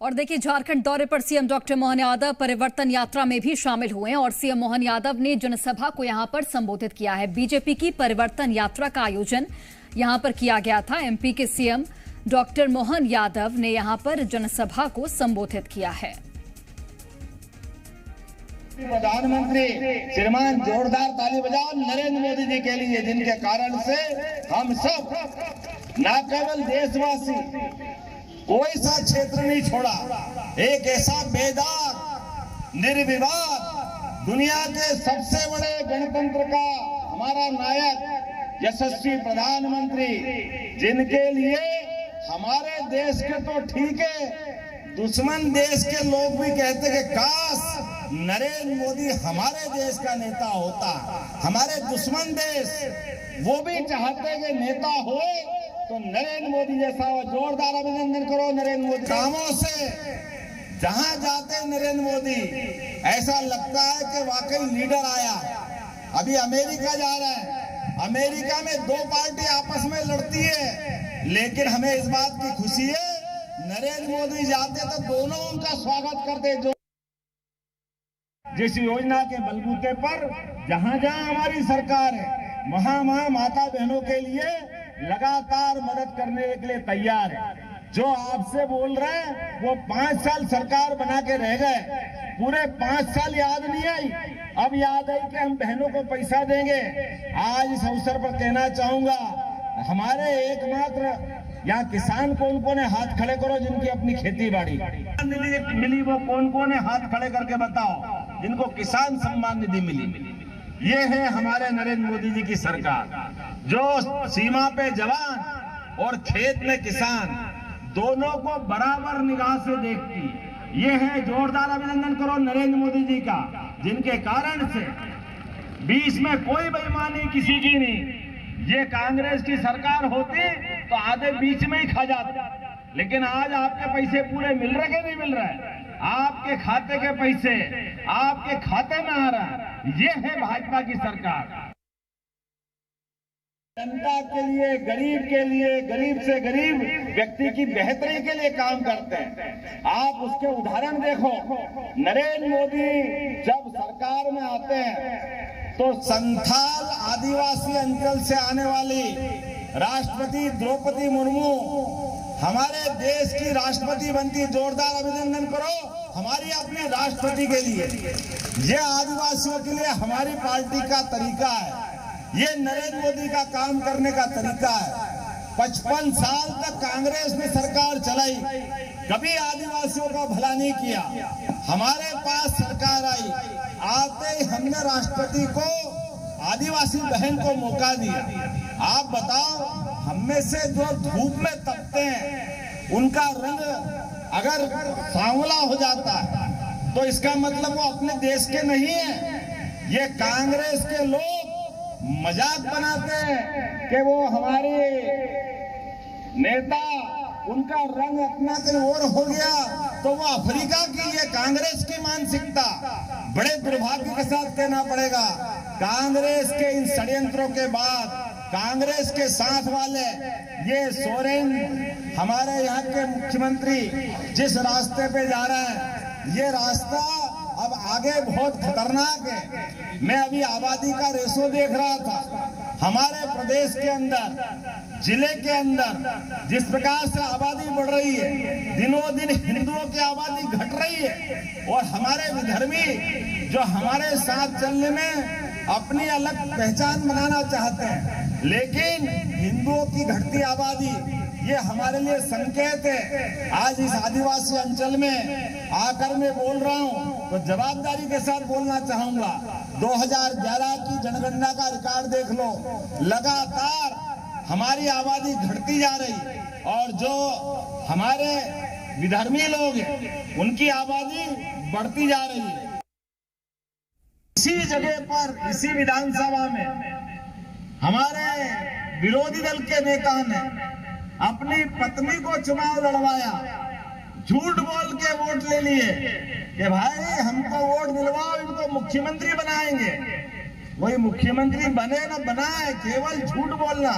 और देखिए, झारखंड दौरे पर सीएम डॉक्टर मोहन यादव परिवर्तन यात्रा में भी शामिल हुए हैं और सीएम मोहन यादव ने जनसभा को यहां पर संबोधित किया है। बीजेपी की परिवर्तन यात्रा का आयोजन यहां पर किया गया था। एमपी के सीएम डॉक्टर मोहन यादव ने यहां पर जनसभा को संबोधित किया है। प्रधानमंत्री श्रीमान जोरदार ताली बजाओ नरेंद्र मोदी जी के लिए, जिनके कारण से हम सब न केवल देशवासी कोई सा क्षेत्र नहीं छोड़ा, एक ऐसा बेदाग निर्विवाद दुनिया के सबसे बड़े गणतंत्र का हमारा नायक यशस्वी प्रधानमंत्री, जिनके लिए हमारे देश के तो ठीक है, दुश्मन देश के लोग भी कहते कि काश नरेंद्र मोदी हमारे देश का नेता होता। हमारे दुश्मन देश वो भी चाहते कि नेता हो तो नरेंद्र मोदी जैसा हो। जोरदार अभिनंदन करो नरेंद्र मोदी। कामों से जहां जाते नरेंद्र मोदी, ऐसा लगता है कि वाकई लीडर आया। अभी अमेरिका जा रहा है, अमेरिका में दो पार्टी आपस में लड़ती है, लेकिन हमें इस बात की खुशी है नरेंद्र मोदी जाते तो दोनों उनका स्वागत करते। जो जिस योजना के बलबूते पर जहां जहां हमारी सरकार है, वहां माता बहनों के लिए लगातार मदद करने के लिए तैयार है। जो आपसे बोल रहे हैं वो 5 साल सरकार बना के रह गए, पूरे 5 साल याद नहीं आई, अब याद आई कि हम बहनों को पैसा देंगे। आज इस अवसर पर कहना चाहूंगा, हमारे एकमात्र यहाँ किसान कौन कौन है, हाथ खड़े करो जिनकी अपनी खेती बाड़ी मिली, वो कौन कौन है, हाथ खड़े करके बताओ जिनको किसान सम्मान निधि मिली। ये है हमारे नरेंद्र मोदी जी की सरकार, जो सीमा पे जवान और खेत में किसान दोनों को बराबर निगाह से देखती। ये है, जोरदार अभिनंदन करो नरेंद्र मोदी जी का, जिनके कारण से बीच में कोई बेईमानी किसी की नहीं। ये कांग्रेस की सरकार होती तो आधे बीच में ही खा जाते, लेकिन आज आपके पैसे पूरे मिल रहे कि नहीं मिल रहे? आपके खाते के पैसे आपके खाते में आ रहा है। ये है भाजपा की सरकार। जनता के लिए, गरीब से गरीब व्यक्ति की बेहतरी के लिए काम करते हैं। आप उसके उदाहरण देखो। नरेंद्र मोदी जब सरकार में आते हैं तो संथाल आदिवासी अंचल से आने वाली राष्ट्रपति द्रौपदी मुर्मू हमारे देश की राष्ट्रपति बनती। जोरदार अभिनंदन करो हमारी अपनी राष्ट्रपति के लिए। ये आदिवासियों के लिए हमारी पार्टी का तरीका है, ये नरेंद्र मोदी का काम करने का तरीका है। 55 साल तक कांग्रेस ने सरकार चलाई, कभी आदिवासियों का भला नहीं किया। हमारे पास सरकार आई, आते ही हमने राष्ट्रपति को आदिवासी बहन को मौका दिया। आप बताओ, हम में से जो धूप में तपते हैं उनका रंग अगर सांवला हो जाता है तो इसका मतलब वो अपने देश के नहीं है। ये कांग्रेस के लोग मजाक बनाते हैं कि वो हमारे नेता, उनका रंग अपना कहीं और हो गया तो वो अफ्रीका की। ये कांग्रेस की मानसिकता, बड़े दुर्भाग्य के साथ कहना पड़ेगा, कांग्रेस के इन षड्यंत्रों के बाद कांग्रेस के साथ वाले ये सोरेन हमारे यहाँ के मुख्यमंत्री जिस रास्ते पे जा रहे हैं, ये रास्ता अब आगे बहुत खतरनाक है। मैं अभी आबादी का रेशो देख रहा था हमारे प्रदेश के अंदर, जिले के अंदर जिस प्रकार से आबादी बढ़ रही है, दिनों दिन हिंदुओं की आबादी घट रही है और हमारे विधर्मी जो हमारे साथ चलने में अपनी अलग पहचान बनाना चाहते हैं, लेकिन हिंदुओं की घटती आबादी ये हमारे लिए संकेत है। आज इस आदिवासी अंचल में आकर मैं बोल रहा हूं तो जवाबदारी के साथ बोलना चाहूंगा। 2011 की जनगणना का रिकॉर्ड देख लो, लगातार हमारी आबादी घटती जा रही और जो हमारे विधर्मी लोग हैं उनकी आबादी बढ़ती जा रही है। इसी जगह पर, इसी विधानसभा में हमारे विरोधी दल के नेता ने अपनी पत्नी को चुनाव लड़वाया, झूठ बोल के वोट ले लिए कि भाई हमको वोट दिलवाओ, इनको मुख्यमंत्री बनाएंगे। वही मुख्यमंत्री बने ना बनाए, केवल झूठ बोलना।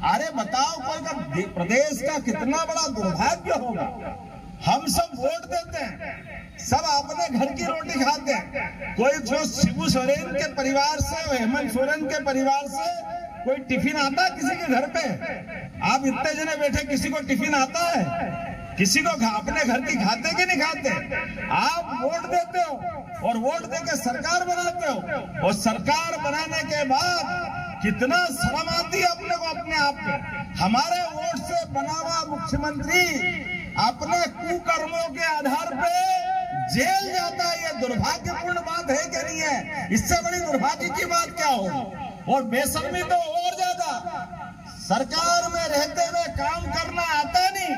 अरे बताओ, कोई का प्रदेश का कितना बड़ा दुर्भाग्य होगा हम सब वोट देते हैं, सब अपने घर की रोटी खाते हैं। कोई जो शिबू सोरेन के परिवार से, हेमंत सोरेन के परिवार से कोई टिफिन आता है किसी के घर पे? आप इतने जने बैठे, किसी को टिफिन आता है? किसी को अपने घर की खाते कि नहीं खाते? आप वोट देते हो और वोट देके सरकार बनाते हो, और सरकार बनाने के बाद कितना शर्म आती है अपने को, अपने आप पे। हमारे वोट से बना हुआ मुख्यमंत्री अपने कुकर्मों के आधार पे जेल जाता है। ये दुर्भाग्यपूर्ण बात है कि नहीं है? इससे बड़ी दुर्भाग्य की बात क्या हो? और बेशर्मी तो और ज्यादा, सरकार में रहते हुए काम करना आता नहीं।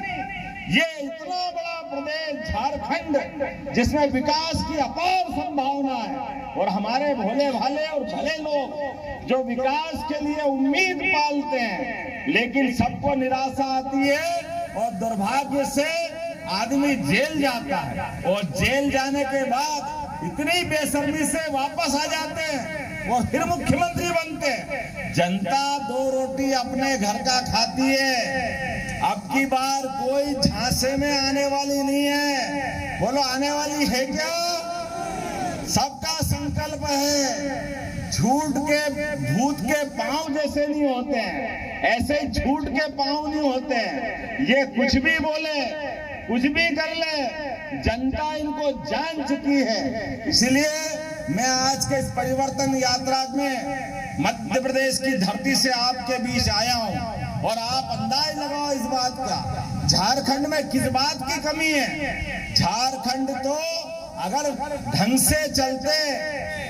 ये इतना बड़ा प्रदेश झारखंड जिसमें विकास की अपार संभावना है, और हमारे भोले भाले और भले लोग जो विकास के लिए उम्मीद पालते हैं, लेकिन सबको निराशा आती है और दुर्भाग्य से आदमी जेल जाता है, और जेल जाने के बाद इतनी बेशर्मी से वापस आ जाते हैं और फिर मुख्यमंत्री बनते हैं। जनता दो रोटी अपने घर का खाती है। अब की बार कोई झांसे में आने वाली नहीं है। बोलो, आने वाली है क्या? सबका संकल्प है। झूठ के भूत के पांव जैसे नहीं होते हैं, ऐसे झूठ के पांव नहीं होते हैं। ये कुछ भी बोले, कुछ भी कर ले, जनता इनको जान चुकी है। इसलिए मैं आज के इस परिवर्तन यात्रा में मध्य प्रदेश की धरती से आपके बीच आया हूं, और आप अंदाज लगाओ इस बात का, झारखंड में किस बात की कमी है। झारखंड तो अगर ढंग से चलते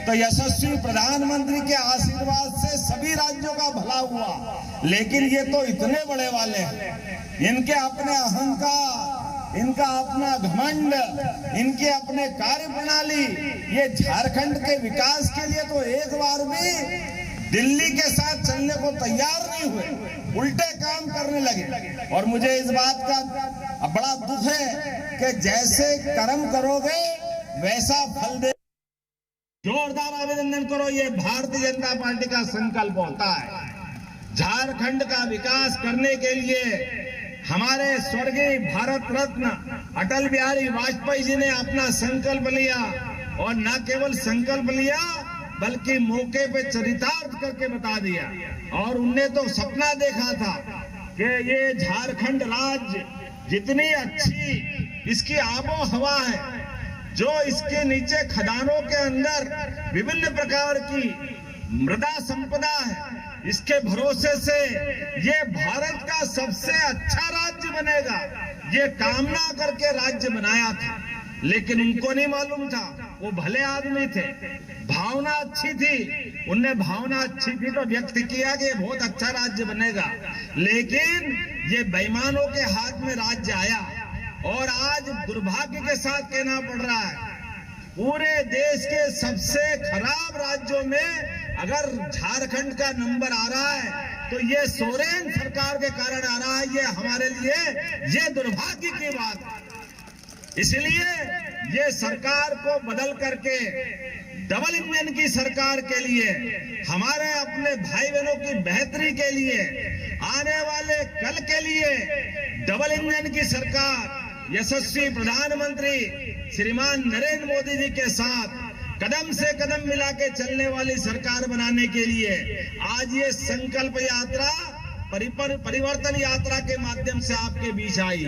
तो यशस्वी प्रधानमंत्री के आशीर्वाद से सभी राज्यों का भला हुआ, लेकिन ये तो इतने बड़े वाले हैं, इनके अपने अहंकार, इनका अपना घमंड, इनके अपने कार्य प्रणाली, ये झारखंड के विकास के लिए तो एक बार भी दिल्ली के साथ चलने को तैयार नहीं हुए, उल्टे काम करने लगे। और मुझे इस बात का बड़ा दुख है कि जैसे कर्म करोगे वैसा फल दे। जोरदार अभिनंदन करो, ये भारतीय जनता पार्टी का संकल्प होता है। झारखंड का विकास करने के लिए हमारे स्वर्गीय भारत रत्न अटल बिहारी वाजपेयी जी ने अपना संकल्प लिया, और न केवल संकल्प लिया बल्कि मौके पे चरितार्थ करके बता दिया। और उनने तो सपना देखा था कि ये झारखंड राज्य जितनी अच्छी इसकी आबो हवा है, जो इसके नीचे खदानों के अंदर विभिन्न प्रकार की मृदा संपदा है, इसके भरोसे से ये भारत का सबसे अच्छा राज्य बनेगा, ये कामना करके राज्य बनाया था। लेकिन उनको नहीं मालूम था, वो भले आदमी थे, भावना अच्छी थी, उनने भावना अच्छी थी तो व्यक्त किया कि ये बहुत अच्छा राज्य बनेगा। लेकिन ये बेईमानों के हाथ में राज्य आया, और आज दुर्भाग्य के साथ कहना पड़ रहा है, पूरे देश के सबसे खराब राज्यों में अगर झारखंड का नंबर आ रहा है तो ये सोरेन सरकार के कारण आ रहा है। ये हमारे लिए ये दुर्भाग्य की बात है। इसलिए ये सरकार को बदल करके डबल इंजन की सरकार के लिए, हमारे अपने भाई बहनों की बेहतरी के लिए, आने वाले कल के लिए डबल इंजन की सरकार यशस्वी प्रधानमंत्री श्रीमान नरेंद्र मोदी जी के साथ कदम से कदम मिला के चलने वाली सरकार बनाने के लिए आज ये संकल्प यात्रा, परिवर्तन यात्रा के माध्यम से आपके बीच आई।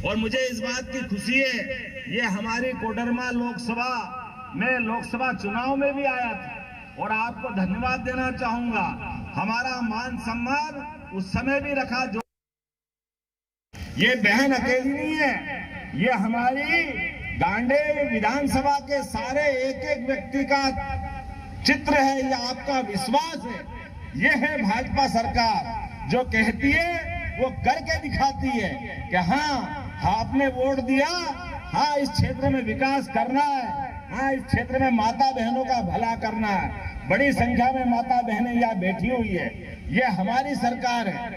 और मुझे इस बात की खुशी है, ये हमारी कोडरमा लोकसभा में लोकसभा चुनाव में भी आया था, और आपको धन्यवाद देना चाहूंगा। हमारा मान सम्मान उस समय भी रखा। जो ये बहन अकेली नहीं है, ये हमारी गांडेय विधानसभा के सारे एक एक व्यक्ति का चित्र है, ये आपका विश्वास है। ये है भाजपा सरकार जो कहती है वो करके दिखाती है कि हाँ आपने वोट दिया, हाँ इस क्षेत्र में विकास करना है, हाँ इस क्षेत्र में माता बहनों का भला करना है। बड़ी संख्या में माता बहनें यहाँ बैठी हुई है, ये हमारी सरकार है।